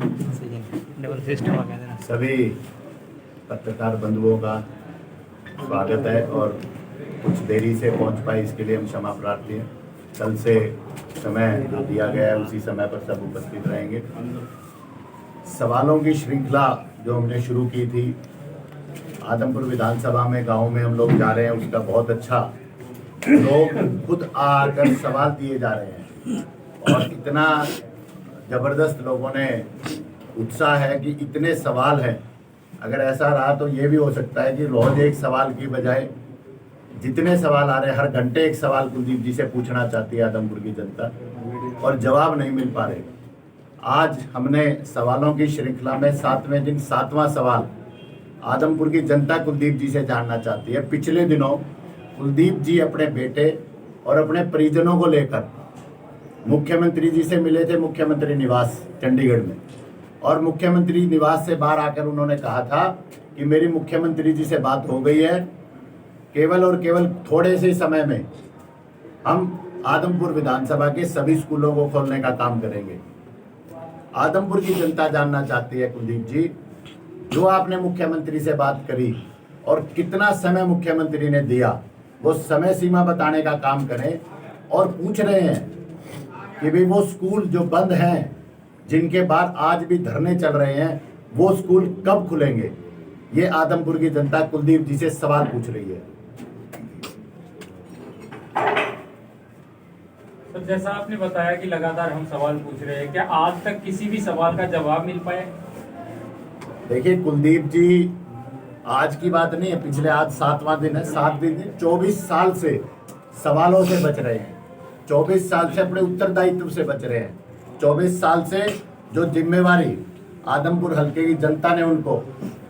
Double system आ गया। सभी पत्रकार बंधुओं का स्वागत है और कुछ देरी से पहुंच पाए इसके लिए हम क्षमा प्रार्थी हैं। कल से समय जो दिया गया है उसी समय पर सब उपस्थित रहेंगे। सवालों की श्रृंखला जो हमने शुरू की थी आदमपुर विधानसभा में, गांव में हम लोग जा रहे हैं, उसका बहुत अच्छा लोग खुद आकर सवाल दिए जा रहे हैं और इतना जबरदस्त लोगों ने उत्साह है कि इतने सवाल हैं। अगर ऐसा रहा तो ये भी हो सकता है कि रोज एक सवाल की बजाय जितने सवाल आ रहे हैं, हर घंटे एक सवाल कुलदीप जी से पूछना चाहती है आदमपुर की जनता और जवाब नहीं मिल पा रहे। आज हमने सवालों की श्रृंखला में 7वें दिन 7वां सवाल आदमपुर की जनता कुलदीप जी से जानना चाहती है। पिछले दिनों कुलदीप जी अपने बेटे और अपने परिजनों को लेकर मुख्यमंत्री जी से मिले थे मुख्यमंत्री निवास चंडीगढ़ में, और मुख्यमंत्री निवास से बाहर आकर उन्होंने कहा था कि मेरी मुख्यमंत्री जी से बात हो गई है, केवल और केवल थोड़े से समय में हम आदमपुर विधानसभा के सभी स्कूलों को खोलने का काम करेंगे। आदमपुर की जनता जानना चाहती है कुलदीप जी, जो आपने मुख्यमंत्री से बात करी और कितना समय मुख्यमंत्री ने दिया, वो समय सीमा बताने का काम करें। और पूछ रहे हैं कि भाई वो स्कूल जो बंद हैं, जिनके बाद आज भी धरने चल रहे हैं, वो स्कूल कब खुलेंगे? ये आदमपुर की जनता कुलदीप जी से सवाल पूछ रही है। तो जैसा आपने बताया कि लगातार हम सवाल पूछ रहे हैं, क्या आज तक किसी भी सवाल का जवाब मिल पाए? देखिए कुलदीप जी, आज की बात नहीं है, पिछले आज 7वां दिन है, 7 दिन 24 साल से सवालों से बच रहे हैं, 24 साल से अपने उत्तरदायित्व से बच रहे हैं, 24 साल से जो जिम्मेवारी आदमपुर हल्के की जनता ने उनको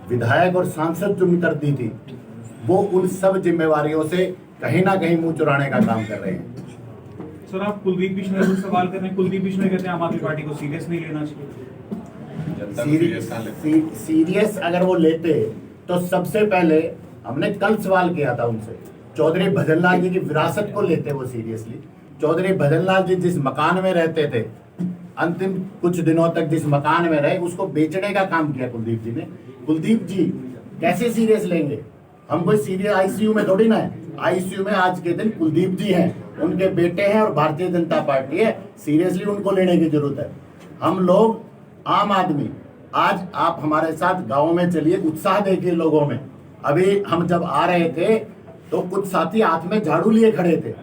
विधायक और सांसद चुनकर दी थी, वो उन सब जिम्मेवारियों से कहीं ना कहीं मुंह चुराने का काम कर रहे हैं। सर, आप कुलदीप बिश्नोई को सवाल कर रहे हैं। कुलदीप बिश्नोई कहते हैं आम आदमी पार्टी को सीरियस नहीं लेना चाहिए। सीरियस अगर वो लेते तो सबसे पहले हमने कल सवाल किया था उनसे, चौधरी भजनलाल जी की विरासत को लेते वो सीरियसली। चौधरी भजनलाल जी जिस मकान में रहते थे, अंतिम कुछ दिनों तक जिस मकान में रहे, उसको बेचने का काम किया कुलदीप जी ने। कुलदीप जी कैसे सीरियस लेंगे? हम कोई सीरियस आईसीयू में थोड़ी ना है। आईसीयू में आज के दिन कुलदीप जी हैं, उनके बेटे हैं और भारतीय जनता पार्टी है, सीरियसली उनको लेने की जरूरत है। हम लोग आम आदमी, आज आप हमारे साथ गाँव में चलिए, उत्साह देखिए लोगों में। अभी हम जब आ रहे थे तो कुछ साथी हाथ में झाड़ू लिए खड़े थे,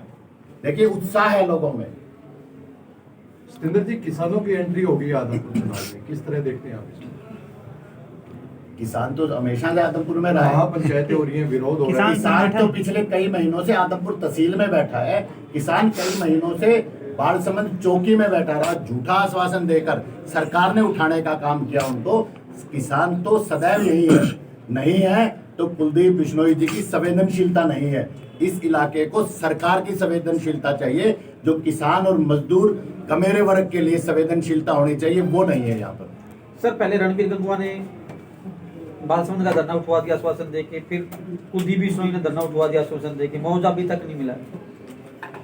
देखिए उत्साह है लोगों में। सतेंद्र जी, किसानों की एंट्री होगी आदमपुर चुनाव में, किस तरह देखते हैं आप इसको? किसान तो हमेशा से आदमपुर में रहा है, पंचायतें हो रही हैं, विरोध हो रहा है। किसान तो पिछले कई महीनों से आदमपुर तहसील में बैठा है, किसान कई महीनों से बालसमंद चौकी में बैठा रहा, झूठा आश्वासन देकर सरकार ने उठाने का काम किया उनको। किसान तो सदैव यही है, नहीं है तो कुलदीप बिश्नोई जी की संवेदनशीलता नहीं है। इस इलाके को सरकार की संवेदनशीलता चाहिए, जो किसान और मजदूर कमेरे वर्ग के लिए संवेदनशीलता होनी चाहिए, वो नहीं है यहाँ पर। सर, पहले रणबीर गंगवा ने बालसमंद का धरना उठवा दिया आश्वासन देके, फिर कुलदीप बिश्नोई ने धरना उठवा दिया आश्वासन देके, मुआवजा अभी तक नहीं मिला।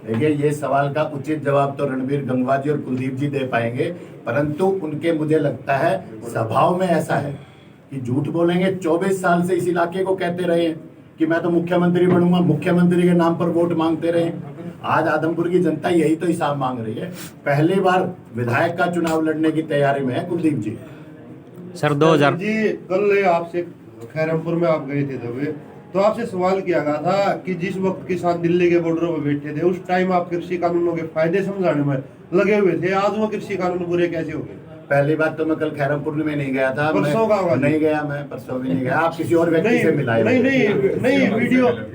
देखिए, ये सवाल का उचित जवाब तो रणबीर गंगवा जी और कुलदीप जी दे पाएंगे, परंतु उनके मुझे लगता है स्वभाव में ऐसा है कि झूठ बोलेंगे। 24 साल से इस इलाके को कहते रहे कि मैं तो मुख्यमंत्री बनूंगा, मुख्यमंत्री के नाम पर वोट मांगते रहे। आज आदमपुर की जनता यही तो हिसाब मांग रही है। पहली बार विधायक का चुनाव लड़ने की तैयारी में है कुलदीप जी। सर 2000 जी, कल आपसे खैरमपुर में आप गए थे जब, तो आपसे सवाल किया गया था कि जिस वक्त किसान दिल्ली के बॉर्डरों पर बैठे थे, उस टाइम आप कृषि कानूनों के फायदे समझाने में लगे हुए थे। आज वो कृषि कानून बुरे कैसे हो गए? पहली बात तो मैं कल खैरमपुर में नहीं गया था, परसों का होगा? नहीं गया, मैं परसों भी नहीं गया। आप किसी और व्यक्ति से मिलाए? नहीं,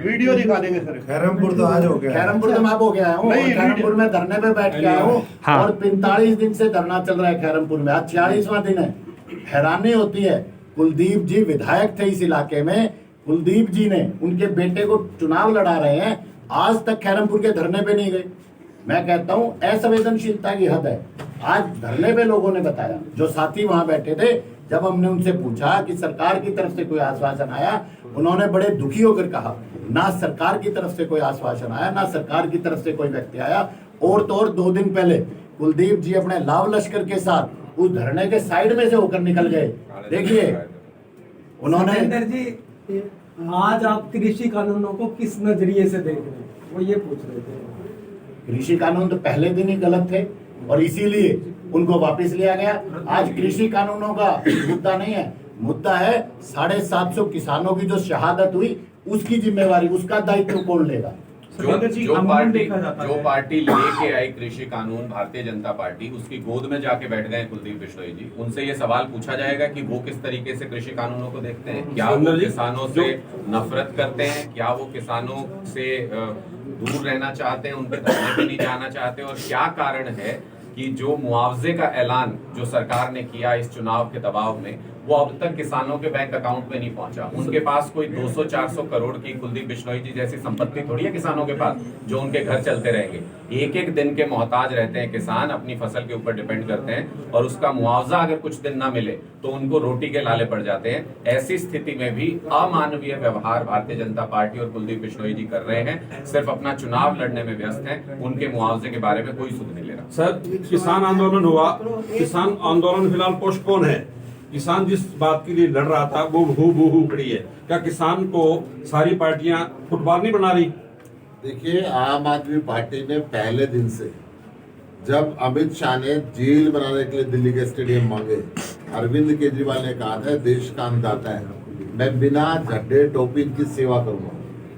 वीडियो दिखा देंगे सर। खैरमपुर तो आज हो गया, खैरमपुर तो मैं अब हो गया हूँ, खैरमपुर में धरने पे बैठ के आया हूँ और 45 दिन से धरना चल रहा है खैरमपुर में, आज 46वां दिन है। हैरानी होती है, कुलदीप जी विधायक थे इस इलाके में, कुलदीप जी ने उनके बेटे को चुनाव लड़ा रहे हैं, आज तक खैरमपुर के धरने पे नहीं गए। मैं कहता हूँ असंवेदनशीलता की हद है। आज धरने पे लोगों ने बताया, जो साथी वहां बैठे थे, जब हमने उनसे पूछा कि सरकार की तरफ से कोई आश्वासन आया, उन्होंने बड़े दुखी होकर कहा, ना सरकार की तरफ से कोई आश्वासन आया, ना सरकार की तरफ से कोई व्यक्ति आया। और तो और 2 दिन पहले कुलदीप जी अपने लाव लश्कर के साथ उस धरने के साइड में से होकर निकल गए। देखिए उन्होंने सतेंद्र जी, आज आप कृषि कानूनों को किस नजरिए से देख रहे हैं, वो ये पूछ रहे थे। कृषि कानून तो पहले दिन ही गलत थे और इसीलिए उनको वापस लिया गया। आज कृषि कानूनों का मुद्दा नहीं है, मुद्दा है 750 किसानों की जो शहादत हुई, उसकी जिम्मेवारी, उसका दायित्व कौन लेगा। सतेंद्र जी, अमूमन देखा जाता जो है पार्टी लेके आई कृषि कानून, भारतीय जनता पार्टी, उसकी गोद में जाके बैठ गए कुलदीप बिश्नोई जी। उनसे ये सवाल पूछा जाएगा कि वो किस तरीके से कृषि कानूनों को देखते हैं। क्या वो किसानों से नफरत करते हैं, क्या वो किसानों से दूर रहना चाहते हैं, उनके धरने पे नहीं जाना चाहते, और क्या कारण है कि जो मुआवजे का ऐलान जो सरकार ने किया इस चुनाव के दबाव में, वो अब तक किसानों के बैंक अकाउंट में नहीं पहुंचा। उनके पास कोई 200-400 करोड़ की कुलदीप बिश्नोई जी जैसी संपत्ति थोड़ी है किसानों के पास जो उनके घर चलते रहेंगे। एक एक दिन के मोहताज रहते हैं किसान, अपनी फसल के ऊपर डिपेंड करते हैं, और उसका मुआवजा अगर कुछ दिन ना मिले तो उनको रोटी के लाले पड़ जाते हैं। ऐसी स्थिति में भी अमानवीय व्यवहार भारतीय जनता पार्टी और कुलदीप बिश्नोई जी कर रहे हैं। सिर्फ अपना चुनाव लड़ने में व्यस्त हैं, उनके मुआवजे के बारे में कोई सुध नहीं ले रहा। सर, किसान आंदोलन हुआ, किसान आंदोलन फिलहाल पोस्टपोन है। किसान जिस बात के लिए लड़ रहा था वो हू खड़ी है। क्या किसान को सारी पार्टियां फुटबॉल नहीं बना रही? देखिए, आम आदमी पार्टी ने पहले दिन से, जब अमित शाह ने जेल बनाने के लिए दिल्ली के स्टेडियम मांगे, अरविंद केजरीवाल ने कहा था देश का अन्नदाता है, मैं बिना झंडे टोपी की सेवा करूंगा,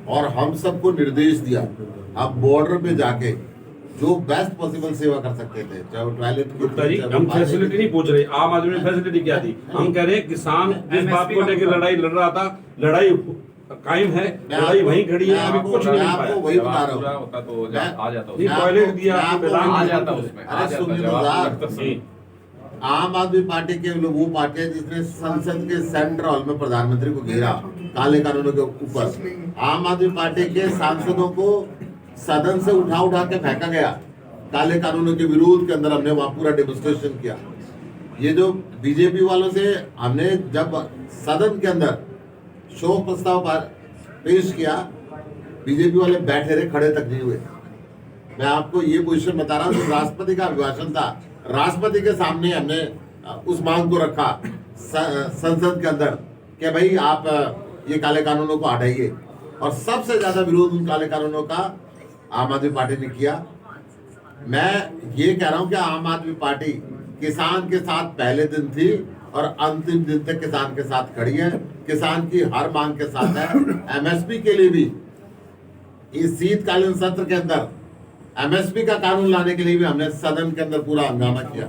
और हम सबको निर्देश दिया आप बॉर्डर पे जाके जो बेस्ट पॉसिबल सेवा कर सकते थे, चाहे वो टॉयलेट की, हम फैसिलिटी नहीं पूछ रहे। आम आदमी ने फैसिलिटी क्या दी? हम कह रहे हैं किसान जिस बात को लेकर लड़ाई लड़ रहा था, लड़ाई कायम है, लड़ाई वहीं खड़ी है, अभी कुछ नहीं मिल पाया। वही बता रहा हूँ, होता तो आ जाता टॉयलेट दिया, आ जाता उसमें, आ जाता। आम आदमी पार्टी के लोग वो पार्टी है जिसने संसद के सेंट्रल हॉल में प्रधानमंत्री को घेरा काले कानूनों के ऊपर। आम आदमी पार्टी के सांसदों को सदन से उठा के फेंका गया काले कानूनों के विरोध के अंदर। हमने वहां पूरा डेमोन्स्ट्रेशन किया। ये जो बीजेपी वालों से हमने जब सदन के अंदर शोक प्रस्ताव पर पेश किया, बीजेपी वाले बैठे रहे, खड़े तक नहीं हुए। मैं आपको ये पोजीशन बता रहा हूँ, राष्ट्रपति का अभिभाषण था, राष्ट्रपति के सामने हमने उस मांग को रखा संसद के अंदर कि भाई आप ये काले कानूनों को हटाइए, और सबसे ज्यादा विरोध उन काले कानूनों का आम आदमी पार्टी ने किया। मैं ये कह रहा हूं कि आम आदमी पार्टी किसान के साथ पहले दिन थी और अंतिम दिन तक किसान के साथ खड़ी है, किसान की हर मांग के साथ है। एमएसपी के लिए भी इस शीतकालीन सत्र के अंदर एमएसपी का कानून लाने के लिए भी हमने सदन के अंदर पूरा हंगामा किया।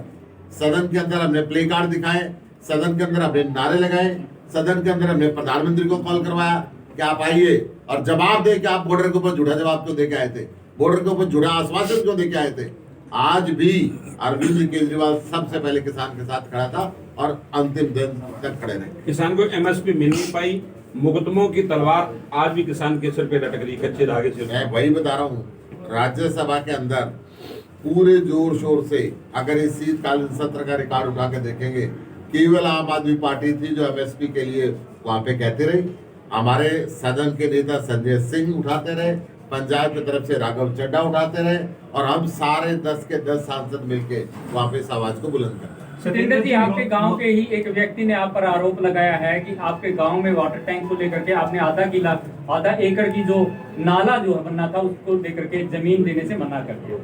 सदन के अंदर हमने प्ले कार्ड दिखाए, सदन के अंदर हमने नारे लगाए, सदन के अंदर हमने प्रधानमंत्री को कॉल करवाया कि आप आइए और जवाब दे कि आप बॉर्डर के ऊपर झूठा जवाब क्यों देके आए थे, बॉर्डर के ऊपर झूठा आश्वासन क्यों देके आए थे। आज भी अरविंद केजरीवाल सबसे पहले किसान के साथ खड़ा था और अंतिम दिन तक खड़े रहे। किसान को एमएसपी मिल नहीं पाई, मुकदमों की तलवार आज भी किसान के सिर पे लटक रही, कच्चे धागे से। मैं वही बता रहा हूँ, राज्यसभा के अंदर पूरे जोर शोर से अगर इस शीतकालीन सत्र का रिकॉर्ड उठा के देखेंगे, केवल आम आदमी पार्टी थी जो एमएसपी के लिए वहां पे कहती रही। हमारे सदन के नेता संजय सिंह उठाते रहे, पंजाब की तरफ से राघव चड्ढा उठाते रहे, और हम सारे 10 के 10 सांसद मिलके वहां पे इस आवाज को बुलंद करते। सतेंद्र जी, आपके गांव के ही एक व्यक्ति ने आप पर आरोप लगाया है कि आपके गांव में वाटर टैंक को लेकर के आपने आधा एकड़ की जो नाला जो बनना था उसको लेकर के जमीन देने से मना कर दिया।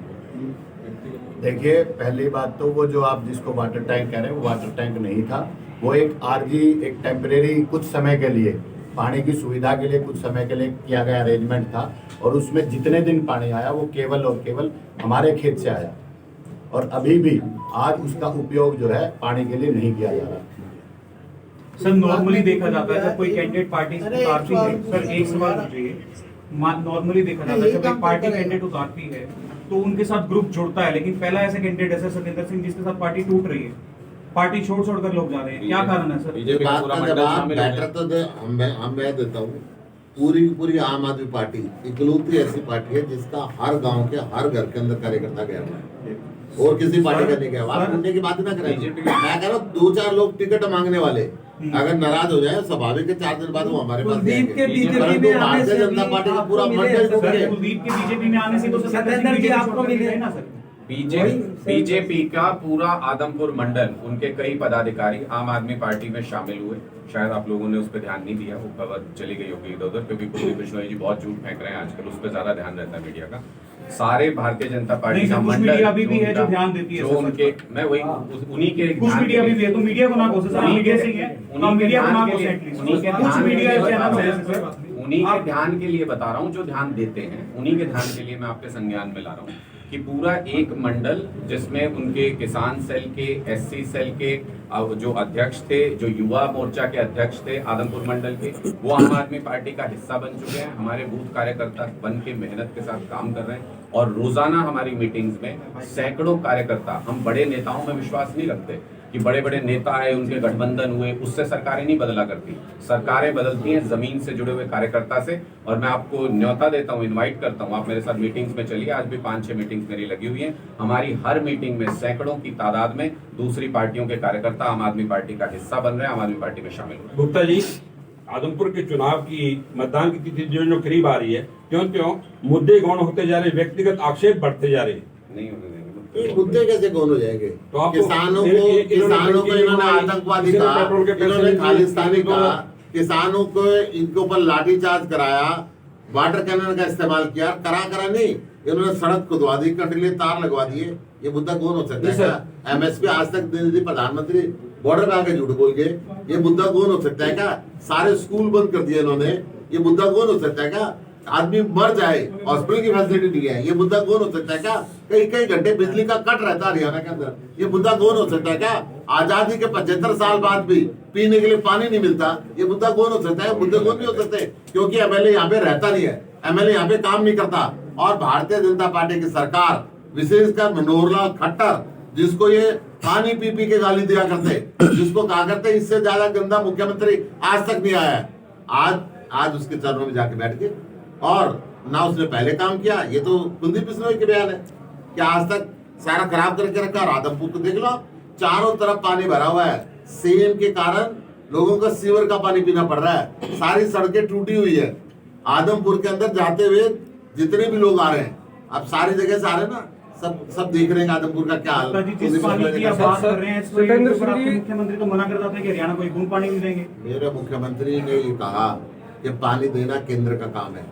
देखिए, पहली बात तो वो जो आप जिसको वाटर टैंक कह रहे हैं वो वाटर टैंक नहीं था, वो एक आरजी, एक टेम्परेरी कुछ समय के लिए पानी की सुविधा के लिए कुछ समय के लिए किया गया अरेंजमेंट था, और उसमें जितने दिन पानी आया वो केवल और केवल हमारे खेत से आया, और अभी भी आज उसका उपयोग जो है पानी के लिए नहीं किया जा रहा। सर, नॉर्मली देखा जाता है जब कोई कैंडिडेट पार्टी उतारती है, सर एक सवाल पूछिए, नॉर्मली देखा जाता है जब एक पार्टी कैंडिडेट उतारती है तो उनके साथ ग्रुप जुड़ता है, लेकिन पहला ऐसा कैंडिडेट है सतेंद्र सिंह जिसके साथ पार्टी टूट रही है, पार्टी छोड़ कर लोग जा रहे हैं, क्या कारण है सर? मैं देता हूँ, पूरी आम आदमी पार्टी इकलौती ऐसी पार्टी है जिसका हर गांव के हर घर के अंदर कार्यकर्ता गया हुआ है, और किसी पार्टी का नहीं गया। आप मुद्दे की बात ना करें। मैं कह रहा हूँ 2-4 लोग टिकट मांगने वाले अगर नाराज हो जाए, स्वाभाविक है 4 दिन बाद वो हमारे पास कुलदीप के बीजेपी में आने से भारतीय जनता पार्टी का पूरा मंडल टूट गया। कुलदीप के बीजेपी में आने से तो सतेंद्र जी आपको मिले ना सर। बीजेपी का पूरा आदमपुर मंडल, उनके कई पदाधिकारी आम आदमी पार्टी में शामिल हुए। शायद आप लोगों ने उस पर ध्यान नहीं दिया, वो खबर चली गई होगी इधर उधर, क्योंकि कुलदीप बिश्नोई जी बहुत झूठ फेंक रहे हैं आजकल, उस पर ज्यादा ध्यान रहता है मीडिया का। सारे भारतीय जनता पार्टी नहीं, का कुछ मंडल मीडिया अभी भी है जो ध्यान देती है, जो सर, उनके, मैं वही उन्हीं के कुछ ध्यान मीडिया के भी लिए- है, तो मीडिया को ना कोशिश उन्हीं मीडिया के- से ही है, उन्हीं के मीडिया को ध्यान ना के लिए- कोशिश उन्हीं के कुछ ध्यान के मीडिया लिए चैनल बता है रहा हूं। सर, उन्हीं के ध्यान के लिए बता रहा हूँ, जो ध्यान देते हैं उन्हीं के ध्यान के लिए मैं आपके संज्ञान में ला रहा हूँ कि पूरा एक मंडल जिसमें उनके किसान सेल के, एससी सेल के जो अध्यक्ष थे, जो युवा मोर्चा के अध्यक्ष थे आदमपुर मंडल के, वो आम आदमी पार्टी का हिस्सा बन चुके हैं। हमारे बूथ कार्यकर्ता बन के मेहनत के साथ काम कर रहे हैं और रोजाना हमारी मीटिंग्स में सैकड़ों कार्यकर्ता, हम बड़े नेताओं में विश्वास नहीं रखते कि बड़े बड़े नेता आए, उनके गठबंधन हुए, उससे सरकारें नहीं बदला करती। सरकारें बदलती हैं जमीन से जुड़े हुए कार्यकर्ता से। और मैं आपको न्योता देता हूं, इनवाइट करता हूं, आप मेरे साथ मीटिंग्स में चलिए। आज भी 5-6 मीटिंग्स मेरी लगी हुई हैं। हमारी हर मीटिंग में सैकड़ों की तादाद में दूसरी पार्टियों के कार्यकर्ता आम आदमी पार्टी का हिस्सा बन रहे हैं, आम आदमी पार्टी में शामिल हो रहे हैं। गुप्ता जी, आदमपुर के चुनाव की मतदान की तिथि जो करीब आ रही है, क्यों क्यों मुद्दे गौण होते जा रहे, व्यक्तिगत आक्षेप बढ़ते जा रहे हैं। नहीं होने देंगे ये मुद्दे कैसे कौन हो जाएंगे? तो आपको- किसानों इन्होंने को इन्होंने आतंकवादी इन्होंने कहा, पेट्रोल के पैसे इन्होंने नहीं खालिस्तानी दिए, कहा, किसानों को इनके ऊपर लाठीचार्ज कराया, वाटर कैनन का इस्तेमाल किया, करा नहीं, इन्होंने सड़क खुदवा दी, कंटीले तार लगवा दिए। ये मुद्दा कौन हो सकता है? क्या एमएसपी आज तक दे दी प्रधानमंत्री बॉर्डर पे आके झूठ बोल के? ये मुद्दा कौन हो सकता है? क्या सारे स्कूल बंद कर दिए इन्होंने? ये मुद्दा कौन हो सकता है? क्या आदमी मर जाए, हॉस्पिटल की फैसिलिटी नहीं है? ये मुद्दा कौन हो सकता है? क्या कई घंटे बिजली का कट रहता है हरियाणा के अंदर? ये मुद्दा कौन हो सकता है? क्या आजादी के 75 साल बाद भी पीने के लिए पानी नहीं मिलता? ये मुद्दा कौन हो सकता है? मुद्दे कौन नहीं हो सकते? क्योंकि एमएलए यहाँ पे रहता नहीं है, एमएलए यहाँ पे काम नहीं करता। और भारतीय जनता पार्टी की सरकार, विशेषकर मनोहर लाल खट्टर, जिसको ये पानी पी के गाली दिया करते, जिसको कहा करते इससे ज्यादा गंदा मुख्यमंत्री आज तक नहीं आया है, आज उसके चरणों में जाके बैठ के, और ना उसने पहले काम किया। ये तो कुलदीप बिश्नोई के बयान है कि आज तक सारा खराब करके रखा। आदमपुर को देख लो, चारों तरफ पानी भरा हुआ है, सीएम के कारण लोगों को सीवर का पानी पीना पड़ रहा है, सारी सड़कें टूटी हुई है। आदमपुर के अंदर जाते हुए जितने भी लोग आ रहे हैं, अब सारी जगह से आ रहे हैं ना, सब देख रहे हैं आदमपुर का क्या हाल। जिस पानी की आप बात कर रहे हैं, इसको आपके मुख्यमंत्री तो मना करता था कि हरियाणा को एक बूंद पानी नहीं देंगे। मेरे मुख्यमंत्री ने ये कहा कि पानी देना केंद्र का काम है।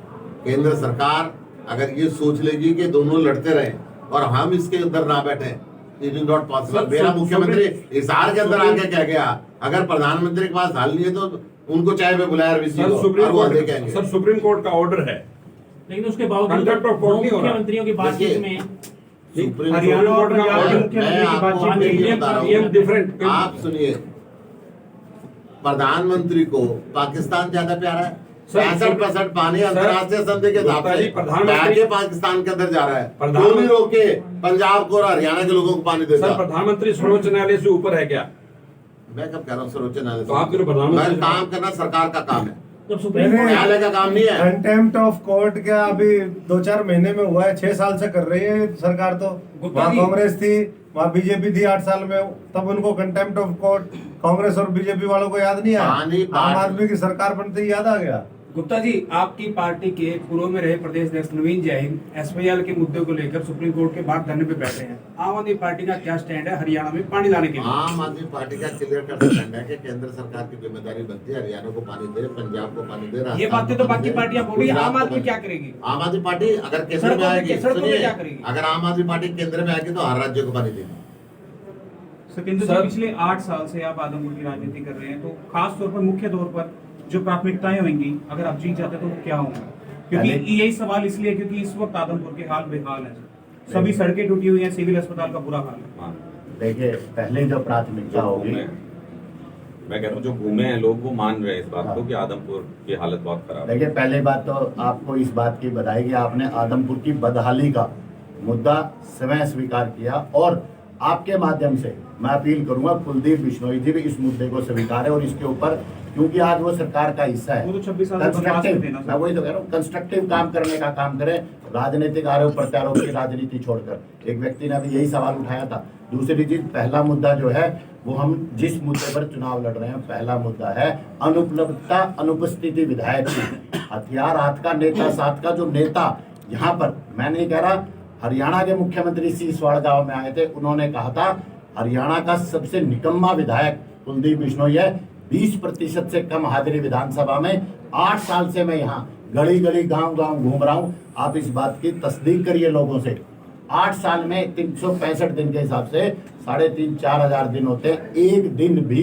केंद्र सरकार अगर ये सोच लेगी कि दोनों लड़ते रहे और हम इसके अंदर ना बैठे, इट इज नॉट पॉसिबल। मेरा मुख्यमंत्री हिसार के अंदर आके कह गया, अगर प्रधानमंत्री के पास हल नहीं है तो उनको चाय पे बुलाया सर, सुप्रीम कोर्ट का ऑर्डर है, लेकिन उसके बावजूद कंट्रैक्ट ऑफ कोर्ट नहीं हो रहा। मुख्यमंत्रियों की बातचीत में हरियाणा और पंजाब के मुख्यमंत्री की बातचीत डिफरेंट। आप सुनिए, प्रधानमंत्री को पाकिस्तान ज्यादा प्यारा है। 65% पानी अंतर्राष्ट्रीय संधि के हिसाब से प्रधानमंत्री पाकिस्तान के अंदर जा रहा है, क्यों नहीं रोक के पंजाब को और हरियाणा के लोगों को पानी देता? सर, प्रधानमंत्री सर्वोच्च न्यायालय से ऊपर है क्या? मैं कब कह रहा हूँ सर्वोच्च न्यायालय? तो आप प्रधानमंत्री काम करना सरकार का काम है, जब सुप्रीम कोर्ट न्यायालय का काम नहीं है। कंटेम्प्ट ऑफ कोर्ट क्या अभी 2-4 महीने में हुआ है? 6 साल से कर रही है सरकार। तो वहाँ कांग्रेस थी, वहाँ बीजेपी थी 8 साल में, तब उनको कंटेम्प्ट ऑफ कोर्ट कांग्रेस और बीजेपी वालों को याद नहीं आया। आम आदमी की सरकार बनते ही याद आ गया। गुप्ता जी, आपकी पार्टी के पूर्व में रहे प्रदेश अध्यक्ष नवीन जैन एसपीएल के मुद्दे को लेकर सुप्रीम कोर्ट के बाहर धरने पे बैठे हैं। आम आदमी पार्टी का क्या स्टैंड है हरियाणा में पानी लाने के लिए? आम आदमी पार्टी का क्लियर कट स्टैंड है कि केंद्र सरकार की जिम्मेदारी बनती है हरियाणा को पानी दे, पंजाब को पानी दे। ये बातें तो बाकी पार्टियां बोल रही है, आम आदमी क्या करेगी? आम आदमी पार्टी अगर केंद्र में आएगी, अगर आम आदमी पार्टी केंद्र में आएगी तो हर राज्य को पानी देगी। सत्येंद्र जी, पिछले 8 साल से आप आदमपुर की राजनीति कर रहे हैं, तो खास तौर पर मुख्य तौर पर जो प्राथमिकताएं होंगी, अगर आप जीत जाते तो क्या होंगे? क्योंकि यही सवाल इसलिए क्योंकि इस वक्त आदमपुर के हाल बेहाल है, सभी सड़कें टूटी हुई हैं, सिविल अस्पताल का बुरा हाल है। देखिए, पहले जो प्राथमिकता होगी, मैं कह रहा हूँ जो घूमे हैं लोग वो मान रहे हैं इस बात को कि आदमपुर की हालत बहुत खराब है। देखिए, पहले बात तो आपको इस बात की बधाई कि आपने आदमपुर की बदहाली का मुद्दा स्वयं स्वीकार किया, और आपके माध्यम से मैं अपील करूंगा कुलदीप बिश्नोई जी भी इस मुद्दे को स्वीकारें और इसके ऊपर, क्योंकि आज वो सरकार का हिस्सा है, वो तो 26 साल कंस्ट्रक्टिव, मैं वही तो कह रहा हूँ, कंस्ट्रक्टिव काम करने का काम करें, राजनीतिक आरोप प्रत्यारोप की राजनीति छोड़कर। एक व्यक्ति ने अभी यही सवाल उठाया था। दूसरी चीज, पहला मुद्दा जो है वो हम जिस मुद्दे पर चुनाव लड़ रहे हैं, पहला मुद्दा है अनुपलब्धता, अनुपस्थिति विधायक की। हथियार हाथ का, नेता साथ का। जो नेता यहाँ पर, मैं नहीं कह रहा हरियाणा के मुख्यमंत्री सीसवाड़ गांव में आए थे, उन्होंने कहा था हरियाणा का सबसे निकम्मा विधायक कुलदीप बिश्नोई है। 20% से कम हाजिरी विधानसभा में। 8 साल से मैं यहाँ गली गली गांव गांव घूम रहा हूँ। आप इस बात की तस्दीक करिए लोगों से। 8 साल में 365 दिन के हिसाब से 3,500-4 हजार दिन होते हैं। एक दिन भी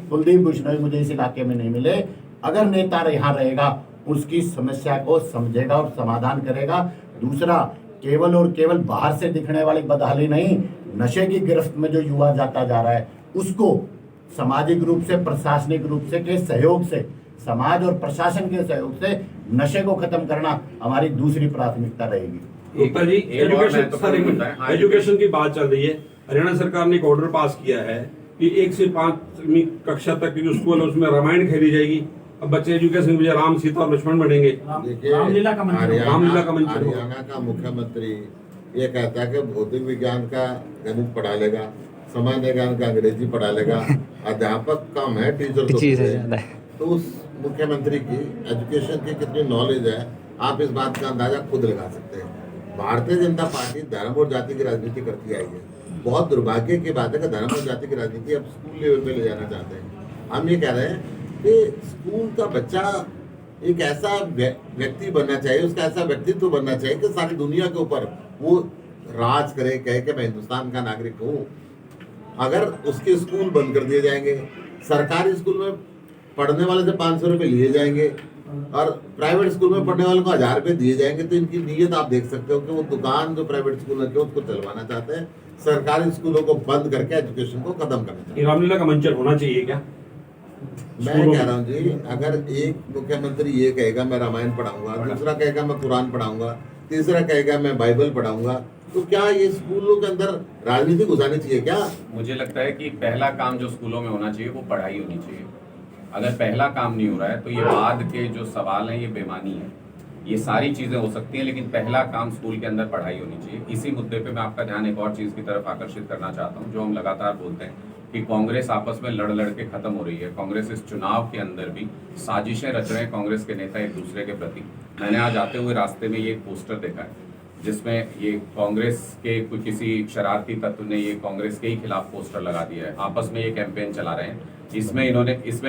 कुलदीप बिश्नोई मुझे इस इलाके में नहीं मिले। अगर नेता यहाँ रहेगा उसकी समस्या को समझेगा और समाधान करेगा। दूसरा, केवल और केवल बाहर से दिखने वाली बदहाली नहीं, नशे की गिरफ्त में जो युवा जाता जा रहा है उसको सामाजिक रूप से, प्रशासनिक रूप से के सहयोग से, समाज और प्रशासन के सहयोग से नशे को खत्म करना हमारी दूसरी प्राथमिकता रहेगी। गुप्ता जी, एजुकेशन की बात चल रही है। हरियाणा सरकार ने एक ऑर्डर पास किया है कि 1 से 5वीं कक्षा तक की जो स्कूल है उसमें रामायण खेली जाएगी। अब बच्चे एजुकेशन के राम, सीता और लक्ष्मण बनेंगे। रामलीला का मंच। हरियाणा का मुख्यमंत्री ये कहता है कि भौतिक विज्ञान का गणित पढ़ा लेगा, सामान्य ज्ञान का अंग्रेजी पढ़ा लेगा, अध्यापक कम है, टीचर तो उस मुख्यमंत्री की एजुकेशन की कितनी नॉलेज है आप इस बात का अंदाजा खुद लगा सकते हैं। भारतीय जनता पार्टी धर्म और जाति की राजनीति करती आई है। बहुत दुर्भाग्य की बात है कि धर्म और जाति की राजनीति अब स्कूल लेवल पे ले जाना चाहते हैं। हम ये कह रहे हैं कि स्कूल का बच्चा एक ऐसा व्यक्ति बनना चाहिए, उसका ऐसा व्यक्तित्व बनना चाहिए कि सारी दुनिया के ऊपर वो राज करे, कहे कि मैं हिंदुस्तान का नागरिक हूँ। अगर उसके स्कूल बंद कर दिए जाएंगे, सरकारी स्कूल में पढ़ने वाले से 500 रुपये लिए जाएंगे और प्राइवेट स्कूल में पढ़ने वाले को 1000 रुपये दिए जाएंगे, तो इनकी नीयत आप देख सकते हो कि वो दुकान जो प्राइवेट स्कूल है उसको चलवाना चाहते हैं। सरकारी स्कूलों को बंद करके एजुकेशन को खत्म करना चाहते हैं। रामलीला का मंचन होना चाहिए क्या? मैं कह रहा हूँ जी, अगर एक मुख्यमंत्री ये कहेगा मैं रामायण पढ़ाऊंगा, दूसरा कहेगा मैं कुरान पढ़ाऊंगा, तीसरा कहेगा मैं बाइबल पढ़ाऊंगा, तो क्या ये स्कूलों के अंदर राजनीति घुसानी चाहिए क्या? मुझे लगता है कि पहला काम जो स्कूलों में होना चाहिए वो पढ़ाई होनी चाहिए। अगर पहला काम नहीं हो रहा है तो ये बाद के जो सवाल हैं ये बेमानी है। ये सारी चीज़ें हो सकती हैं लेकिन पहला काम स्कूल के अंदर पढ़ाई होनी चाहिए। इसी मुद्दे पे मैं आपका ध्यान एक और चीज़ की तरफ आकर्षित करना चाहता हूँ, जो हम लगातार बोलते हैं कि कांग्रेस आपस में लड़ लड़ के खत्म हो रही है। कांग्रेस इस चुनाव के अंदर भी साजिशें रच रहे हैं कांग्रेस के नेता एक दूसरे के प्रति। मैंने आज आते हुए रास्ते में ये पोस्टर देखा है जिसमें ये कांग्रेस के कोई किसी शरारती तत्व ने ये कांग्रेस के ही खिलाफ पोस्टर लगा दिया है। आपस में ये कैंपेन चला रहे हैं। इसमें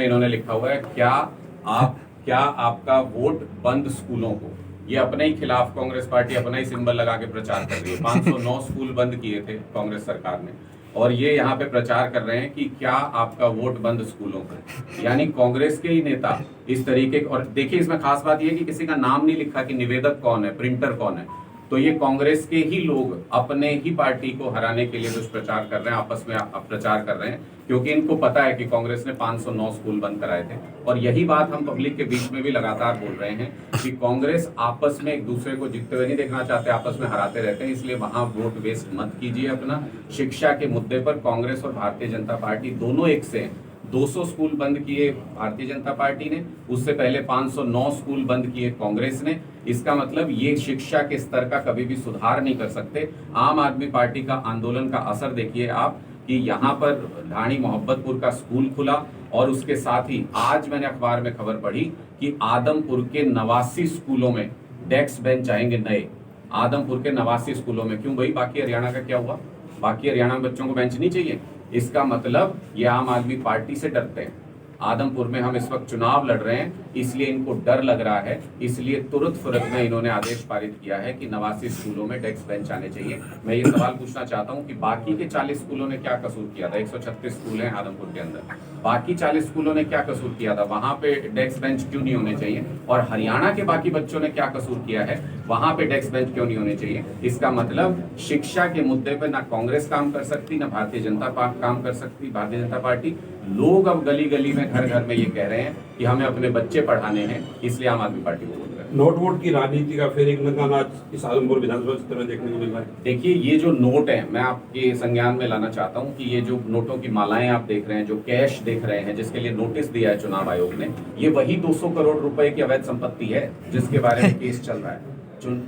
इन्होंने लिखा हुआ है क्या आपका वोट बंद स्कूलों को। ये अपने ही खिलाफ कांग्रेस पार्टी अपना ही सिंबल लगा के प्रचार कर रही है। 509 स्कूल बंद किए थे कांग्रेस सरकार ने और ये यहाँ पे प्रचार कर रहे हैं कि क्या आपका वोट बंद स्कूलों को। यानी कांग्रेस के ही नेता इस तरीके। और देखिए इसमें खास बात ये कि किसी का नाम नहीं लिखा कि निवेदक कौन है, प्रिंटर कौन है। तो ये कांग्रेस के ही लोग अपने ही पार्टी को हराने के लिए दुष्प्रचार कर रहे हैं, आपस में अपप्रचार कर रहे हैं, क्योंकि इनको पता है कि कांग्रेस ने 509 स्कूल बंद कराए थे। और यही बात हम पब्लिक के बीच में भी लगातार बोल रहे हैं कि कांग्रेस आपस में एक दूसरे को जीतते हुए नहीं देखना चाहते, आपस में हराते रहते हैं। इसलिए वहां वोट वेस्ट मत कीजिए अपना। शिक्षा के मुद्दे पर कांग्रेस और भारतीय जनता पार्टी दोनों एक से हैं। 200 स्कूल बंद किए भारतीय जनता पार्टी ने, उससे पहले 509 स्कूल बंद किए कांग्रेस ने। इसका मतलब ये शिक्षा के स्तर का कभी भी सुधार नहीं कर सकते। आम आदमी पार्टी का आंदोलन का असर देखिए आप कि यहाँ पर ढाणी मोहब्बतपुर का स्कूल खुला और उसके साथ ही आज मैंने अखबार में खबर पढ़ी कि आदमपुर के 89 स्कूलों में डेस्क बेंच आएंगे नए। आदमपुर के 89 स्कूलों में। क्यों भाई, बाकी हरियाणा का क्या हुआ? बाकी हरियाणा में बच्चों को बेंच नहीं चाहिए? इसका मतलब ये आम आदमी पार्टी से डरते हैं। आदमपुर में हम इस वक्त चुनाव लड़ रहे हैं इसलिए इनको डर लग रहा है, इसलिए तुरंत फुरत में इन्होंने आदेश पारित किया है कि 89 स्कूलों में डेस्क बेंच आने चाहिए। मैं ये सवाल पूछना चाहता हूं कि बाकी के 40 स्कूलों ने क्या कसूर किया था? 136 स्कूल हैं आदमपुर के अंदर, बाकी 40 स्कूलों ने क्या कसूर किया था? वहां पे डेस्क बेंच क्यों नहीं होने चाहिए? और हरियाणा के बाकी बच्चों ने क्या कसूर किया है, वहां पे डेस्क बेंच क्यों नहीं होने चाहिए? इसका मतलब शिक्षा के मुद्दे पे ना कांग्रेस काम कर सकती, ना भारतीय जनता काम कर सकती। भारतीय जनता पार्टी लोग अब गली गली में घर घर में ये कह रहे हैं कि हमें अपने बच्चे पढ़ाने हैं, इसलिए आम आदमी पार्टी को वोट करें। नोट वोट की राजनीति का फिर एक नकाना इस आदमपुर विधानसभा क्षेत्र में देखने को मिल रहा है। देखिए ये जो नोट है मैं आपके संज्ञान में लाना चाहता हूं कि ये जो नोटों की मालाएं आप देख रहे हैं, जो कैश देख रहे हैं, जिसके लिए नोटिस दिया है चुनाव आयोग ने, ये वही 200 करोड़ रुपए की अवैध संपत्ति है जिसके बारे में केस चल रहा है,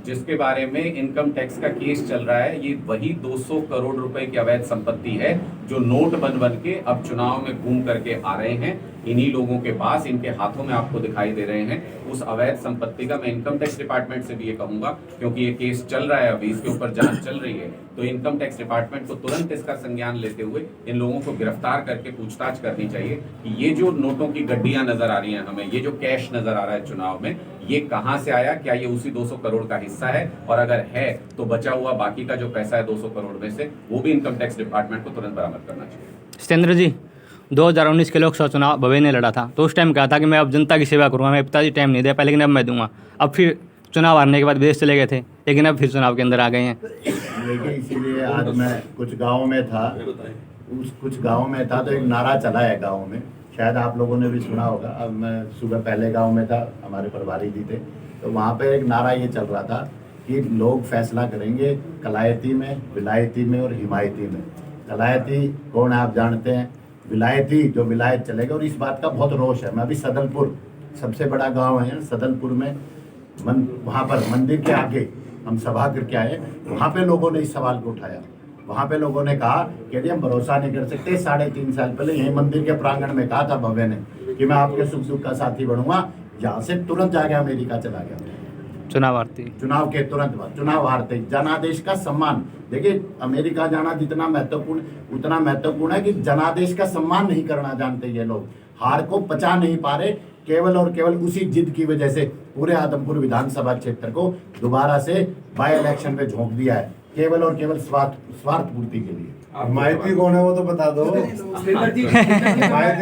जिसके बारे में इनकम टैक्स का केस चल रहा है। ये वही 200 करोड़ रुपए की अवैध संपत्ति है जो नोट बन बन के अब चुनाव में घूम करके आ रहे हैं, इन्हीं लोगों के पास, इनके हाथों में आपको दिखाई दे रहे हैं उस अवैध संपत्ति का। मैं इनकम टैक्स डिपार्टमेंट से भी ये कहूंगा, क्योंकि ये केस चल रहा है अभी, इसके ऊपर जांच चल रही है, तो इनकम टैक्स डिपार्टमेंट को तुरंत इसका संज्ञान लेते हुए इन लोगों को गिरफ्तार करके पूछताछ करनी चाहिए कि ये जो नोटों की गड्डियां नजर आ रही हैं हमें, ये जो कैश नजर आ रहा है चुनाव में, ये कहां से आया, क्या ये उसी 200 करोड़ का हिस्सा है, और अगर है तो बचा हुआ बाकी का जो पैसा है 200 करोड़ में से, वो भी इनकम टैक्स डिपार्टमेंट को तुरंत बरामद करना चाहिए। सत्येंद्र जी, 2019 के लोकसभा चुनाव भवे ने लड़ा था, तो उस टाइम कहा था कि मैं अब जनता की सेवा करूँगा, मेरे पिताजी टाइम नहीं दे पाए, लेकिन अब मैं दूंगा। अब फिर चुनाव हारने के बाद विदेश चले गए थे, लेकिन अब फिर चुनाव के अंदर आ गए हैं। देखिए, इसीलिए आज मैं कुछ गाँव में था, तो एक नारा चला है गाँव में, शायद आप लोगों ने भी सुना होगा। अब मैं सुबह पहले गांव में था, हमारे प्रभारी जी थे, तो वहाँ पे एक नारा ये चल रहा था कि लोग फैसला करेंगे कलायती में, विलायती में और हिमायती में। कलायती कौन है आप जानते हैं, विलायती जो विलायत चलेगा, और इस बात का बहुत रोष है। मैं अभी सदलपुर, सबसे बड़ा गाँव है सदलपुर में, वहाँ पर मंदिर के आगे हम सभा करके आए, वहाँ पे लोगों ने इस सवाल को उठाया। वहाँ पे लोगों ने कहा कि यदि हम भरोसा नहीं कर सकते, 3.5 साल पहले यही मंदिर के प्रांगण में कहा था भव्य ने कि मैं आपके सुख दुख का साथी बनूंगा, यहाँ से तुरंत जाके अमेरिका चला गया चुनाव के तुरंत बाद, चुनाव हारते। जनादेश का सम्मान, देखिए अमेरिका जाना जितना महत्वपूर्ण, उतना महत्वपूर्ण है कि जनादेश का सम्मान नहीं करना जानते ये लोग, हार को पचा नहीं पा रहे, केवल और केवल उसी जिद की वजह से पूरे आदमपुर विधानसभा क्षेत्र को दोबारा से बाय इलेक्शन में झोंक दिया है, केवल और केवल स्वार्थ पूर्ति के लिए। हिमायती कौन है वो तो बता दो। हिमायती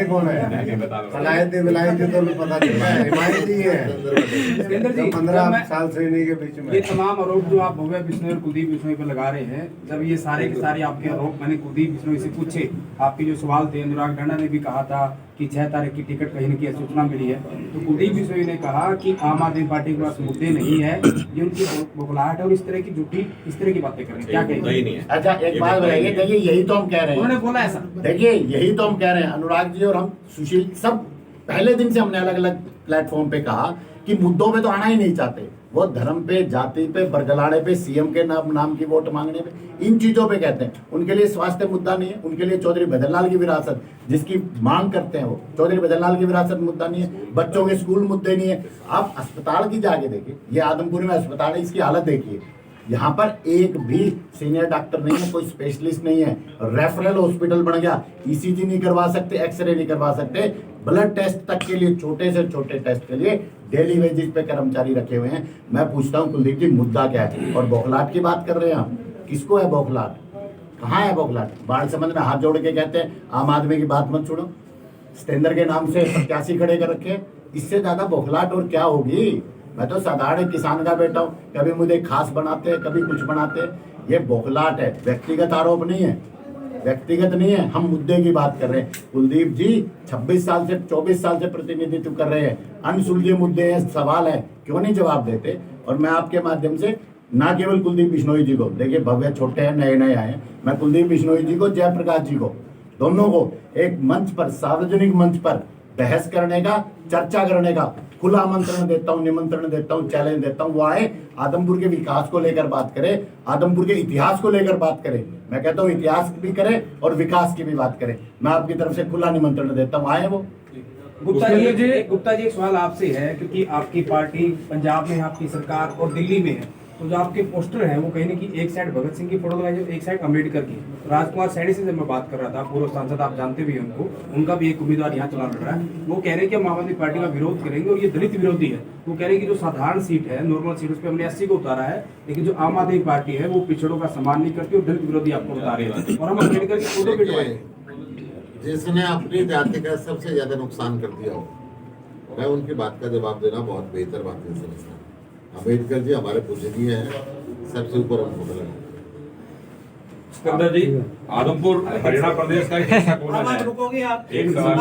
कौन है, कलायती विलायती तो भी पता चलता है, हिमायती है 15 साल से इन्हीं के बीच में। ये तमाम आरोप जो आप भव्य बिश्नोई और कुलदीप बिश्नोई पर लगा रहे हैं, जब ये सारे के सारे आपके आरोप मैंने कुलदीप बिश्नोई से पूछे, आपके जो सवाल थे, अनुराग ठाकुर ने भी कहा था कि 6 तारीख की टिकट कहीं न कहीं सूचना मिली है, तो कुलदीप बिश्नोई ने कहा कि आम आदमी पार्टी के पास मुद्दे नहीं है, ये उनकी बौखलाहट है और इस तरह की झूठी, इस तरह की बातें कर रहे हैं, क्या कहेंगे? अच्छा एक बात बताइए, देखिए यही तो हम कह रहे हैं, उन्होंने बोला ऐसा, देखिए यही तो हम कह रहे हैं, अनुराग जी और हम सुशील सब पहले दिन से हमने अलग अलग प्लेटफॉर्म पे कहा कि मुद्दों पे तो आना ही नहीं चाहते, वो धर्म पे, जाति पे, बरगलाड़े पे, सीएम के नाम की वोट मांगने पे, इन चीजों पे कहते हैं। उनके लिए स्वास्थ्य मुद्दा नहीं है, उनके लिए चौधरी भजनलाल की विरासत जिसकी मांग करते हैं वो चौधरी भजनलाल की विरासत मुद्दा नहीं है, बच्चों के स्कूल मुद्दे नहीं है। आप अस्पताल की जाके देखिए, ये आदमपुर में अस्पताल है, इसकी हालत देखिए, यहाँ पर एक भी सीनियर डॉक्टर नहीं है, कोई स्पेशलिस्ट नहीं है, रेफरल हॉस्पिटल बन गया, ईसीजी नहीं करवा सकते, एक्सरे नहीं करवा सकते, ब्लड टेस्ट तक के लिए, छोटे से छोटे टेस्ट के लिए डेली वेजेस पे कर्मचारी रखे हुए हैं। मैं पूछता हूँ कुलदीप जी, मुद्दा क्या है? और बौखलाहट की बात कर रहे हैं आप, किसको है बौखलाहट, कहाँ है बौखलाहट? बाढ़ संबंध में हाथ जोड़ के कहते हैं आम आदमी की बात मत सुनो, सत्येंद्र के नाम से प्रत्याशी खड़े कर रखे, इससे ज्यादा बौखलाहट और क्या होगी? मैं तो साधारण किसान का बेटा हूँ, कभी मुझे खास बनाते हैं, कभी कुछ बनाते हैं, ये बौखलाहट है, व्यक्तिगत आरोप नहीं है, व्यक्तिगत नहीं है, हम मुद्दे की बात कर रहे हैं। कुलदीप जी 24 साल से प्रतिनिधित्व कर रहे हैं, अनसुलझे मुद्दे हैं, सवाल है, क्यों नहीं जवाब देते? और मैं आपके माध्यम से ना केवल कुलदीप बिश्नोई जी को, देखिए भव्य छोटे हैं, नए नए आए हैं, मैं कुलदीप बिश्नोई जी को, जयप्रकाश जी को, दोनों को एक मंच पर, सार्वजनिक मंच पर बहस करने का, चर्चा करने का खुला आमंत्रण देता हूं, निमंत्रण देता हूं, चैलेंज देता हूं। वो आए, आदमपुर के विकास को लेकर बात करें, आदमपुर के इतिहास को लेकर बात करें। मैं कहता हूं इतिहास भी करें और विकास की भी बात करें। मैं आपकी तरफ से खुला निमंत्रण देता हूं, आए वो। गुप्ता जी एक सवाल आपसे है, क्योंकि आपकी पार्टी पंजाब में, आपकी सरकार और दिल्ली में है, तो जो आपके पोस्टर हैं वो कहीं ना कहीं एक साइड भगत सिंह की फोटो लगाई है, एक साइड अम्बेडकर की। राजकुमार सैनी से जब मैं बात कर रहा था, पूर्व सांसद, आप जानते भी हैं उनको, उनका भी एक उम्मीदवार यहाँ चुनाव लड़ रहा है, वो कह रहे हैं कि हम आम आदमी पार्टी का विरोध करेंगे और ये दलित विरोधी है। वो कह रहे हैं कि जो साधारण सीट है, नॉर्मल सीट, उस पर हमने 80 को उतारा है, लेकिन जो आम आदमी पार्टी है वो पिछड़ों का सम्मान नहीं करती और दलित विरोधी आपको बता रहे हैं, और हम अम्बेडकर की फोटो पिटवाएंगे। जिसने अपनी जाति का सबसे ज्यादा नुकसान कर दिया हो, मैं उनकी बात का जवाब देना बहुत बेहतर बात नहीं समझता। अम्बेडकर जी हमारे पूजनीय हैं, सबसे ऊपर उनको मिला। सिकंदर जी, आदमपुर हरियाणा प्रदेश का एक हिस्सा कौन है? एक सवाल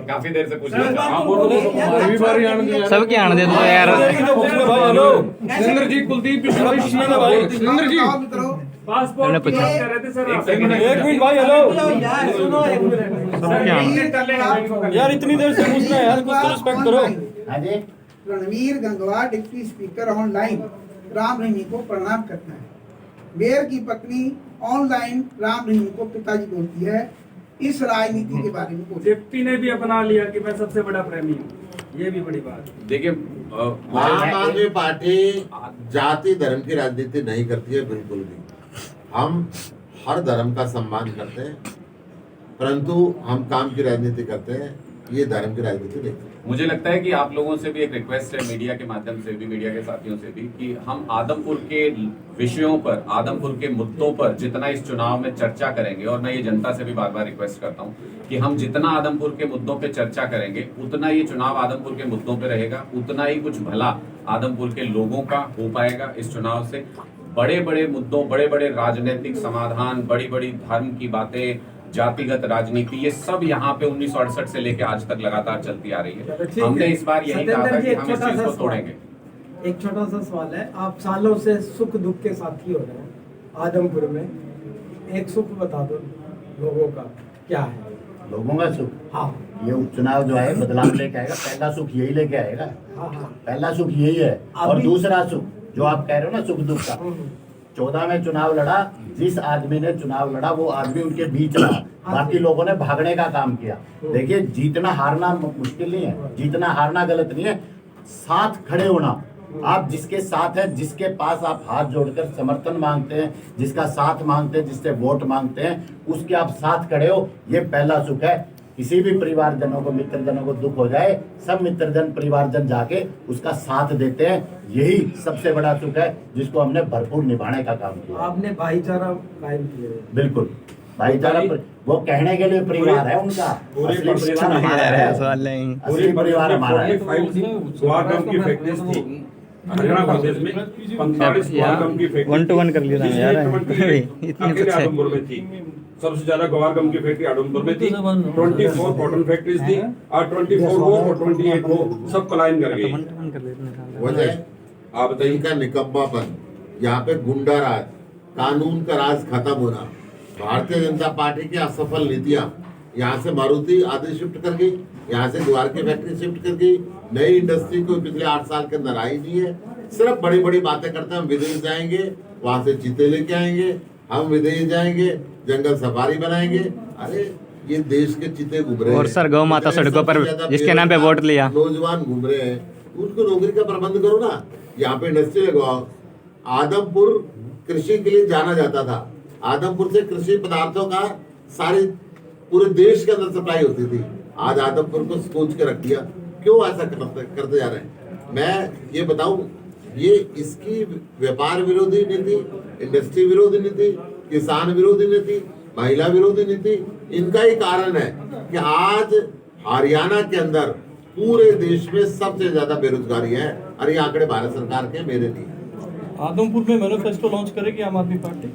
काफी देर से पूछ रहे थे। सबके आने दे दो यार। सिकंदर जी, कुलदीप बिश्नोई भाई, सिकंदर जी पासपोर्ट की बात कर रहे थे सर, एक मिनट भाई, हेलो यार, इतनी देर से पूछना है यार, कुछ तो रिस्पेक्ट करो। Ranveer Gangwa deputy speaker online Ram Rahimi को प्रणाम करता है। मेयर की पत्नी ऑनलाइन राम रहीम को पिताजी बोलती है। इस राजनीति के बारे में जेपी ने भी अपना लिया कि मैं सबसे बड़ा प्रेमी हूँ, ये भी बड़ी बात है। देखिए आम आदमी पार्टी जाति धर्म की राजनीति नहीं करती है, बिल्कुल भी। हम हर धर्म का सम्मान करते हैं, परंतु हम काम की राजनीति करते हैं, ये धर्म की राजनीति नहीं। मुझे लगता है कि आप लोगों से भी एक रिक्वेस्ट है, मीडिया के माध्यम से भी, मीडिया के साथियों से भी, कि हम आदमपुर के विषयों पर, आदमपुर के मुद्दों पर जितना इस चुनाव में चर्चा करेंगे, और मैं ये जनता से भी बार बार रिक्वेस्ट करता हूं कि हम जितना आदमपुर के मुद्दों पे चर्चा करेंगे, उतना ये चुनाव आदमपुर के मुद्दों पे रहेगा, उतना ही कुछ भला आदमपुर के लोगों का हो पाएगा इस चुनाव से। बड़े बड़े मुद्दों, बड़े बड़े राजनीतिक समाधान, बड़ी बड़ी धर्म की बातें, जातिगत राजनीति, ये सब यहाँ पे 1968 से लेकर आज तक लगातार चलती आ रही है। हमने इस बार यही कहा था कि हम इस चीज को तोड़ेंगे। एक छोटा सा सवाल है, आप सालों से सुख दुख के साथी हो रहे हैं आदमपुर में, एक सुख बता दो लोगों का क्या है? लोगों का सुख, हाँ, ये उपचुनाव जो है बदलाव लेके आएगा। पहला सुख यही लेके आएगा, हाँ, हाँ। पहला सुख यही है। और दूसरा सुख जो आप कह रहे हो ना, सुख दुख का, 14 में चुनाव लड़ा, जिस आदमी ने चुनाव लड़ा वो आदमी उनके बीच रहा, बाकी लोगों ने भागने का काम किया। देखिए, जीतना हारना मुश्किल नहीं है, जीतना हारना गलत नहीं है, साथ खड़े होना। आप जिसके साथ है, जिसके पास आप हाथ जोड़कर समर्थन मांगते हैं, जिसका साथ मांगते हैं, जिससे वोट मांगते हैं, उसके आप साथ खड़े हो, ये पहला सुख है। किसी भी परिवारजनों को, मित्रजनों को दुख हो जाए, सब मित्रजन परिवारजन जाके उसका साथ देते हैं, यही सबसे बड़ा सुख है, जिसको हमने भरपूर निभाने का काम किया। आपने भाईचारा कायम किया। बिल्कुल, भाईचारा वो कहने के लिए परिवार है उनका, असली परिवार हमारा है। असली परिवार हमारा है। हरियाणा प्रदेश में 45 गम की फैक्ट्री 1 to 1 कर लिया यार, अकेले आदमपुर में थी। सबसे ज्यादा गवार गम की फैक्ट्री आदमपुर में थी, 24 कॉटन फैक्ट्रीज थी, और 24 वो और 28 वो सब पलायन कर गई। वजह आप बताइए, इनका निकम्मापन, यहाँ पे गुंडा राज, कानून का राज खत्म होना, भारतीय जनता पार्टी की असफल नीतियां, यहाँ से मारुति आदि शिफ्ट कर गई, यहाँ से ग्वार की फैक्ट्री शिफ्ट कर गई, नई इंडस्ट्री को पिछले 8 साल के अंदर आई नहीं है। सिर्फ बड़ी बड़ी बातें करते हैं, हम विदेश जाएंगे, वहां से चीते लेके आएंगे, हम विदेश जाएंगे, जंगल सफारी बनाएंगे। अरे ये देश के चीते घूम रहे हैं, और सर गौ माता सड़कों पर जिसके नाम पे वोट लिया, नौजवान घूम रहे हैं, उनको नौकरी का प्रबंध करो ना, यहाँ पे इंडस्ट्री लगवाओ। आदमपुर कृषि के लिए जाना जाता था, आदमपुर से कृषि पदार्थों का सारे पूरे देश के अंदर सप्लाई होती थी। आज आदमपुर को सोच के रख दिया, क्यों ऐसा करते जा रहे हैं? मैं ये बताऊं, ये इसकी व्यापार विरोधी नीति, इंडस्ट्री विरोधी नीति, किसान विरोधी नीति, महिला विरोधी नीति, इनका ही कारण है कि आज हरियाणा के अंदर पूरे देश में सबसे ज्यादा बेरोजगारी है। और ये आंकड़े भारत सरकार के, मेरे नहीं। आदमपुर में मैनिफेस्टो लॉन्च करेगी आम आदमी पार्टी?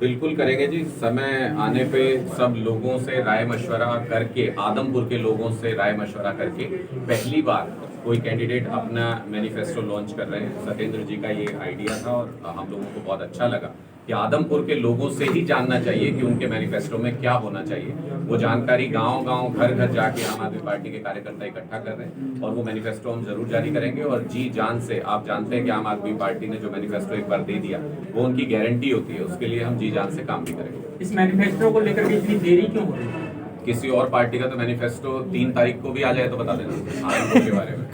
बिल्कुल करेंगे जी, समय आने पे सब लोगों से राय मशवरा करके, आदमपुर के लोगों से राय मशवरा करके पहली बार कोई कैंडिडेट अपना मैनिफेस्टो लॉन्च कर रहे हैं। सत्येंद्र जी का ये आइडिया था और हम लोगों को बहुत अच्छा लगा कि आदमपुर के लोगों से ही जानना चाहिए कि उनके मैनिफेस्टो में क्या होना चाहिए। वो जानकारी गांव-गांव, घर-घर जाके आम आदमी पार्टी के कार्यकर्ता इकट्ठा कर रहे हैं और वो मैनिफेस्टो हम जरूर जारी करेंगे। और जी जान से, आप जानते हैं कि आम आदमी पार्टी ने जो मैनिफेस्टो एक बार दे दिया वो उनकी गारंटी होती है, उसके लिए हम जी जान से काम भी करेंगे। इस मैनिफेस्टो को लेकर के इतनी देरी क्यों हो रही है? किसी और पार्टी का तो मैनिफेस्टो 3 तारीख को भी आ जाए तो बता देना आदमपुर के बारे में।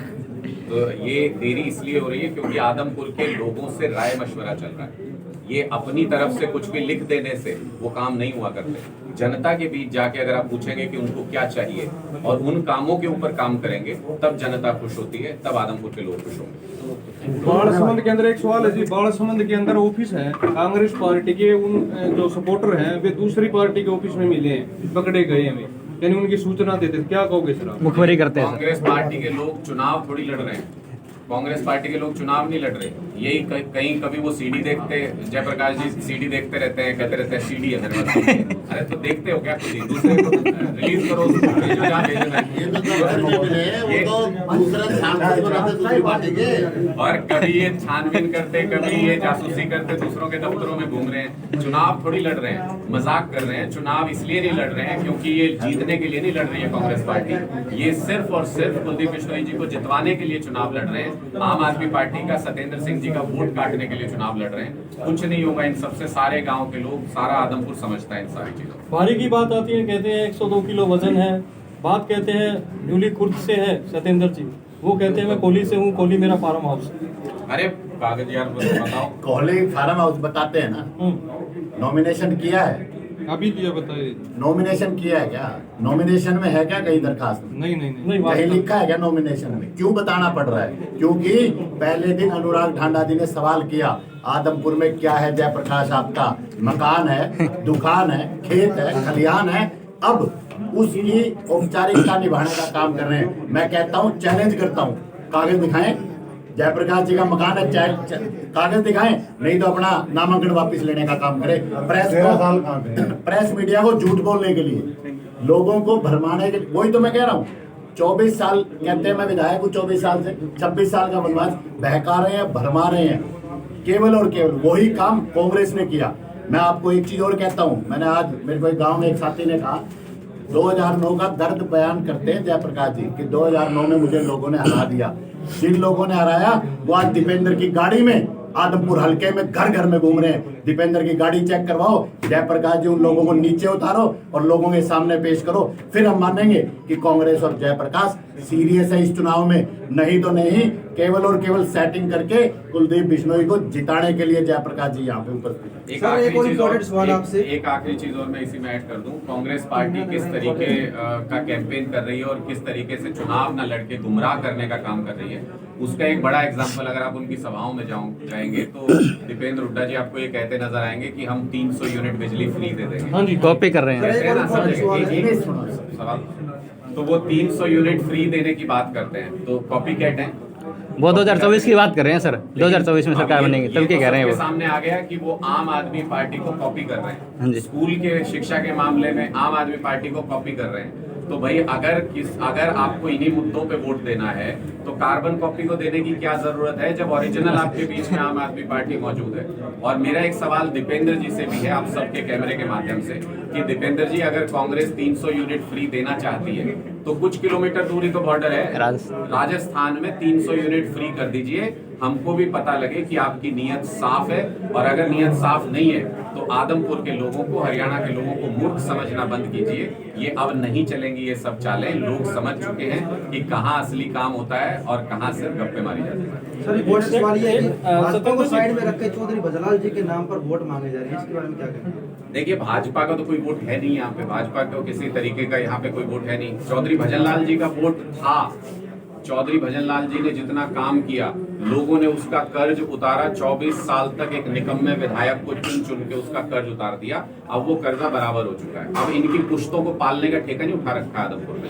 तो ये देरी इसलिए हो रही है क्योंकि आदमपुर के लोगों से राय मशवरा चल रहा है। ये अपनी तरफ से कुछ भी लिख देने से वो काम नहीं हुआ करते। जनता के बीच जाके अगर आप पूछेंगे कि उनको क्या चाहिए और उन कामों के ऊपर काम करेंगे, तब जनता खुश होती है, तब आदमपुर के लोग खुश होंगे। बाढ़ के अंदर एक सवाल है जी, बाढ़ के अंदर ऑफिस है कांग्रेस पार्टी के, उन जो सपोर्टर हैं वे दूसरी पार्टी के ऑफिस में मिले हैं, पकड़े गए हैं, यानी उनकी सूचना देते, क्या कहोगे सर आप? मुखबरी करते हैं। कांग्रेस पार्टी के लोग चुनाव थोड़ी लड़ रहे हैं, कांग्रेस पार्टी के लोग चुनाव नहीं लड़ रहे। यही कहीं कभी वो सीडी देखते, जयप्रकाश जी सीडी देखते रहते हैं, कहते रहते हैं सीडी है मेरे पास। अरे तो देखते हो क्या खुद ही, दूसरे को रिलीज करो, भेजो जहाँ भेजना है। वो तो दूसरा सांसद बनाते दूसरी पार्टी के, और कभी ये छानबीन करते, कभी ये जासूसी करते, दूसरों के दफ्तरों में घूम रहे हैं। चुनाव थोड़ी लड़ रहे हैं, मजाक कर रहे हैं। चुनाव इसलिए नहीं लड़ रहे हैं क्योंकि ये जीतने के लिए नहीं लड़ रही है कांग्रेस पार्टी, ये सिर्फ और सिर्फ कुलदीप बिश्नोई जी को जितवाने के लिए चुनाव लड़ रहे हैं। आम आदमी पार्टी का सत्येंद्र सिंह जी जी का वोट काटने के लिए चुनाव लड़ रहे हैं। कुछ नहीं होगा, इन सबसे सारे गांव के लोग, सारा आदमपुर समझता है इन सारी चीजों को। भारी की बात आती है, कहते हैं 102 किलो वजन है। बात कहते हैं जूली खुर्द से है सतेंद्र जी, वो कहते हैं मैं कोहली से हूँ, कोहली मेरा फार्म हाउस। अरे कागज यार बताओ। कोहली फार्म हाउस बताते हैं ना, नॉमिनेशन किया है अभी दिया बताइए। नॉमिनेशन किया है क्या? नॉमिनेशन में है क्या कहीं दरखास्त? नहीं कहीं लिखा है क्या नॉमिनेशन में? क्यों बताना पड़ रहा है? क्योंकि पहले दिन अनुराग ठांडा जी ने सवाल किया, आदमपुर में क्या है जयप्रकाश आपका? मकान है, दुकान है, खेत है, खलिहान है। अब उसकी औपचारिकता निभाने का काम कर रहे हैं। मैं कहता हूँ, चैलेंज करता हूँ, कागज दिखाएं। जयप्रकाश जी का मकान है, कागज दिखाएं, नहीं तो अपना नामांकन वापस लेने का काम करें। प्रेस मीडिया को झूठ बोलने के लिए, लोगों को भरमाने के लिए, वही तो मैं कह रहा हूँ। 24 साल कहते हैं मैं विधायक हूँ, 24 साल से 26 साल का वनवास बहका रहे हैं, भरमा रहे हैं। केवल और केवल वही काम कांग्रेस ने किया। मैं आपको एक चीज और कहता हूँ, मैंने आज मेरे को एक गाँव में एक साथी ने कहा, 2009 का दर्द बयान करते हैं जयप्रकाश जी कि 2009 में मुझे लोगों ने हरा दिया। जिन लोगों ने हराया वो आज दीपेंद्र की गाड़ी में आदमपुर हल्के में घर घर में घूम रहे हैं। दीपेंद्र की गाड़ी चेक करवाओ, जयप्रकाश जी उन लोगों को नीचे उतारो और लोगों के सामने पेश करो, फिर हम मानेंगे कि कांग्रेस और जयप्रकाश सीरियस है इस चुनाव में। नहीं तो नहीं, केवल और केवल सेटिंग करके कुलदीप बिश्नोई को जिताने के लिए जयप्रकाश जी यहाँ पे उपस्थित है। एक आखिरी चीज और मैं इसी में ऐड कर दूं, कांग्रेस पार्टी किस तरीके का कैंपेन कर रही है और किस तरीके से चुनाव न लड़के गुमराह करने का काम कर रही है, उसका एक बड़ा एग्जांपल अगर आप उनकी सभाओं में जाएंगे तो दीपेंद्र हुड्डा जी आपको ये कहते नजर आएंगे कि हम 300 यूनिट बिजली फ्री दे देंगे। हाँ जी, कॉपी कर रहे हैं। सवाल तो वो 300 यूनिट फ्री देने की बात करते हैं, तो कॉपी कैट है वो 2024 की बात कर रहे हैं सर। 2024 में सरकार बनेगी तब क्या कह रहे हैं वो? सामने आ गया कि वो आम आदमी पार्टी को कॉपी कर रहे हाँ हैं। जी। स्कूल के शिक्षा के मामले में आम आदमी पार्टी को कॉपी कर रहे हैं। तो भाई अगर आपको इन्हीं मुद्दों पे वोट देना है तो कार्बन कॉपी को देने की क्या जरूरत है जब ओरिजिनल आपके बीच में आम आदमी पार्टी मौजूद है। और मेरा एक सवाल दीपेंद्र जी से भी है, आप सबके कैमरे के माध्यम से, कि दीपेंद्र जी अगर कांग्रेस 300 यूनिट फ्री देना चाहती है तो कुछ किलोमीटर दूरी तो बॉर्डर है राजस्थान में, 300 यूनिट फ्री कर दीजिए, हमको भी पता लगे कि आपकी नीयत साफ है। और अगर नीयत साफ नहीं है तो आदमपुर के लोगों को, हरियाणा के लोगों को मूर्ख समझना बंद कीजिए। ये अब नहीं चलेंगी ये सब चालें। लोग समझ चुके हैं कि कहाँ असली काम होता है और कहाँ सिर्फ गप्पे मारी जाती है। सर, वोट सवाल ये है कि भाजपा को साइड में रख के चौधरी भजलाल जी के नाम पर वोट मांगे जा रहे हैं, इसके बारे में क्या कहेंगे? देखिए, भाजपा का तो कोई वोट है नहीं यहाँ पे, भाजपा को किसी तरीके का यहाँ पे कोई वोट है नहीं। चौधरी भजनलाल जी का वोट था। चौधरी भजनलाल जी ने जितना काम किया, लोगों ने उसका कर्ज उतारा। 24 साल तक एक निकम्मे विधायक को चुन चुन के उसका कर्ज उतार दिया। अब वो कर्जा बराबर हो चुका है। अब इनकी पुश्तों को पालने का ठेका नहीं उठा रखा आदमपुर में।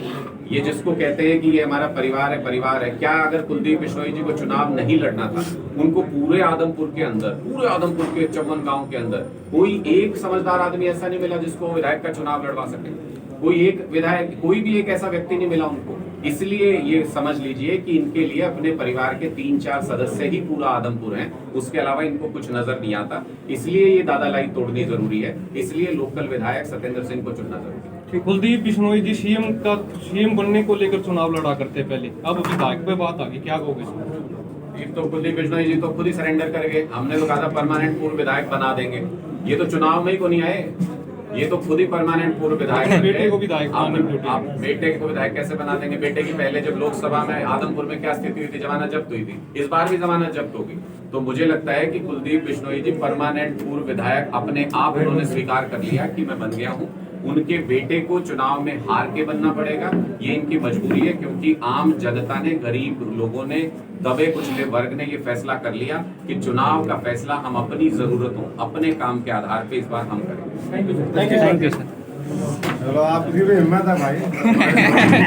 ये जिसको कहते हैं कि ये हमारा परिवार है, क्या अगर कुलदीप बिश्नोई जी को चुनाव नहीं लड़ना था, उनको पूरे आदमपुर के 54 गाँव के अंदर कोई एक समझदार आदमी ऐसा नहीं मिला जिसको विधायक का चुनाव लड़वा सके? कोई एक विधायक, कोई भी एक ऐसा व्यक्ति नहीं मिला उनको। इसलिए ये समझ लीजिए कि इनके लिए अपने परिवार के 3-4 सदस्य ही पूरा आदमपुर हैं, उसके अलावा इनको कुछ नजर नहीं आता। इसलिए ये दादालाई तोड़नी जरूरी है, इसलिए लोकल विधायक सत्येंद्र सिंह को चुनना जरूरी है। कुलदीप बिश्नोई जी सीएम बनने को लेकर चुनाव लड़ा करते पहले, अब विधायक पे बात आ गई, क्या कहोगे? तो कुलदीप बिश्नोई जी तो खुद ही सरेंडर कर गए। हमने तो कहा था परमानेंट पूर्व विधायक बना देंगे, ये तो चुनाव में ही को नहीं आए, ये तो खुद ही परमानेंट पूर्व विधायक। बेटे को विधायक, आप बेटे को विधायक कैसे बना देंगे? बेटे की पहले जब लोकसभा में आदमपुर में क्या स्थिति हुई थी, जमानत जब्त हुई थी, इस बार भी जमानत जब्त होगी। तो मुझे लगता है कि कुलदीप बिश्नोई जी परमानेंट पूर्व विधायक अपने आप उन्होंने स्वीकार कर लिया कि मैं बन गया हूँ। उनके बेटे को चुनाव में हार के बनना पड़ेगा, ये इनकी मजबूरी है, क्योंकि आम जनता ने, गरीब लोगों ने, दबे कुचले वर्ग ने ये फैसला कर लिया कि चुनाव का फैसला हम अपनी जरूरतों, अपने काम के आधार पे इस बार हम करेंगे। Thank you sir. चलो, आपकी भी हिम्मत है भाई।